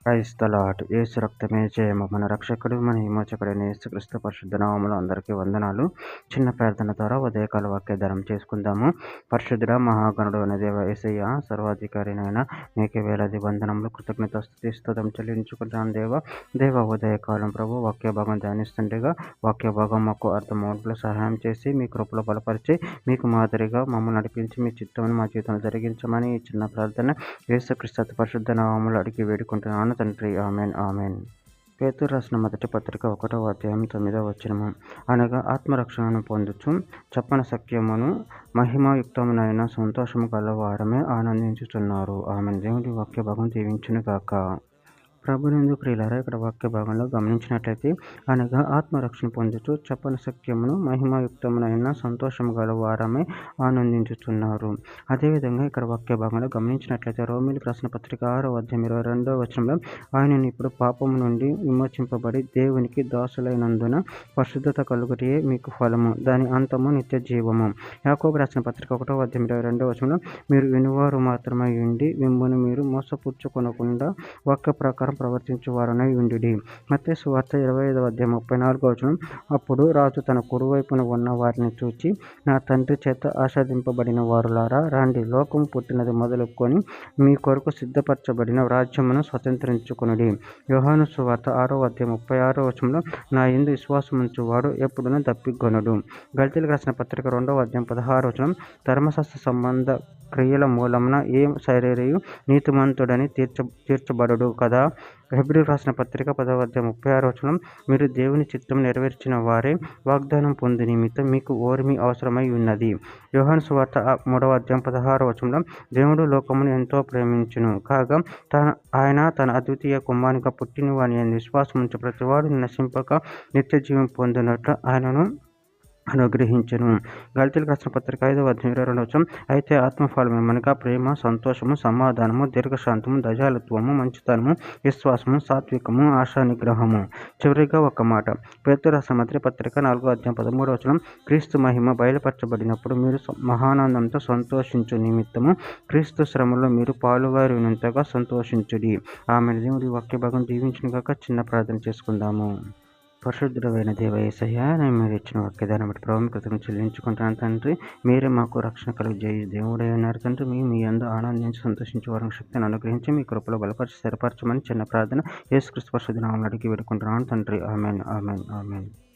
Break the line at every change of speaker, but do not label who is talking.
Praise the lord. యేసు రక్తమే జయము. మన రక్షకుడు, మన విమోచకుడైన యేసుక్రీస్తు పరిశుద్ధ నామములో అందరికీ వందనాలు. చిన్న ప్రార్థన ద్వారా ఉదయకాల వాక్యదానం చేసుకుందాము. పరిశుద్ధుడ మహాగణుడు అయిన దేవ యేసయ్య, సర్వాధికారినైన మీకే వేలాది వందనములు, కృతజ్ఞతాస్తుతి స్తుతం చెల్లించుకుంటున్నాను దేవ ఉదయకాలం ప్రభు వాక్య భాగం ధ్యానిస్తుండగా వాక్య భాగం మాకు అర్థమవుట్లో సహాయం చేసి మీ కృపలో బలపరిచి మీకు మాదిరిగా మమ్మల్ని నడిపించి మీ చిత్తమును మా జీవితంలో జరిగించమని ఈ చిన్న ప్రార్థన యేసుక్రీస్తు పరిశుద్ధ నామములో అడిగి వేడుకుంటున్నాను తండ్రి. Amen amen. పేతురు రాసిన మొదటి పత్రిక 1వ అధ్యాయం 9వ వచనము. అనగా ఆత్మరక్షణను పొందుచు చెప్పన సఖ్యమును మహిమాయుక్తమునైన సంతోషము గలవారమే ఆనందించుచున్నారు. ఆమెన్. దేవుడి వాక్య భాగం దీవించును గాక. ప్రభునందు ప్రియులారా, ఇక్కడ వాక్య భాగంలో గమనించినట్లయితే అనగా ఆత్మరక్షణ పొందుతూ చెప్పని సఖ్యమును మహిమాయుక్తమునైన సంతోషము గల వారమే ఆనందించుతున్నారు. అదేవిధంగా ఇక్కడ వాక్య భాగంలో గమనించినట్లయితే రోమీయులకు రాసిన పత్రిక 6వ అధ్యాయం 22వ వచనంలో ఆయనను ఇప్పుడు పాపము నుండి విమోచింపబడి దేవునికి దాసులైనందున పరిశుద్ధత కలుగుటే మీకు ఫలము, దాని అంతము నిత్య జీవము. యాకోబు రాసిన పత్రిక 1వ అధ్యాయం 22వ వచనంలో మీరు వినువారు మాత్రమై ఉండి మిమ్మును మీరు మోసపుచ్చుకొనకుండా వాక్య ప్రకారం ప్రవర్తించువారనై ఉండుడి. మత్తయి సువార్త 25వ అధ్యాయం 34వ వచనం. అప్పుడు రాజు తన కుడివైపున ఉన్న వారిని చూచి, నా తండ్రి చేత ఆస్వాదింపబడిన వారులారా రండి, లోకం పుట్టినది మొదలుకొని మీ కొరకు సిద్ధపరచబడిన రాజ్యమును స్వతంత్రించుకొనుడి. యోహాను సువార్త 6వ అధ్యాయం 36వ వచనంలో నా యందు విశ్వాసముంచువాడు ఎప్పుడునూ దప్పికొనడు. గళతీయులకు రాసిన పత్రిక 2వ అధ్యాయం 16వ వచనం. ధర్మశాస్త్ర సంబంధ క్రియల మూలమున ఏ శరీరయు నీతిమంతుడని తీర్చబడడు కదా. హెబ్రీయులకు రాసిన పత్రిక 10వ అధ్యాయం 36వ వచనం. మీరు దేవుని చిత్తం నెరవేర్చిన వారే వాగ్దానం పొందు నిమిత్తం మీకు ఓర్మి అవసరమై ఉన్నది. యోహాను సువార్త 3వ అధ్యాయం 16వ వచనంలో దేవుడు లోకమును ఎంతో ప్రేమించును కాగా ఆయన తన అద్వితీయ కుమారునిగా పుట్టిన వాని యందు విశ్వాసముంచు ప్రతివాడు నశింపక నిత్య జీవం పొందినట్లు ఆయనను అనుగ్రహించును. గళతీయులకు రాసిన పత్రిక 5వ అధ్యాయం 22వ వచనం. అయితే ఆత్మఫలమేమనగా ప్రేమ, సంతోషము, సమాధానము, దీర్ఘశాంతము, దయాళుత్వము, మంచితనము, విశ్వాసము, సాత్వికము, ఆశా నిగ్రహము. చివరిగా ఒక మాట. పేతురు రాసిన మొదటి పత్రిక 4వ అధ్యాయం 13వ వచనం. క్రీస్తు మహిమ బయలుపరచబడినప్పుడు మీరు మహానందంతో సంతోషించు నిమిత్తము క్రీస్తు శ్రమలో మీరు పాలువారినంతగా సంతోషించుడి. ఆమె. దేవుడి వాక్య భాగం దీవించును గాక. చిన్న ప్రార్థన చేసుకుందాము. పరిశుద్ధుడైన దేవ యేసయ్య, నేను మీరు ఇచ్చిన వాక్యదాన్ని బట్టి ప్రభు కృతజ్ఞతలు చెల్లించుకుంటున్నాను తండ్రి. మీరే మాకు రక్షణ కలిగి దేవుడై ఉన్నారు తండ్రి. మీ యందు ఆనందించి సంతోషించే వారికి శక్తిని అనుగ్రహించి మీ కృపలో బలపరిచి స్థిరపరచమని చిన్న ప్రార్థన యేసుక్రీస్తు పరిశుద్ధ నామములో అడిగి వేడుకుంటున్నాను తండ్రి. Amen amen amen.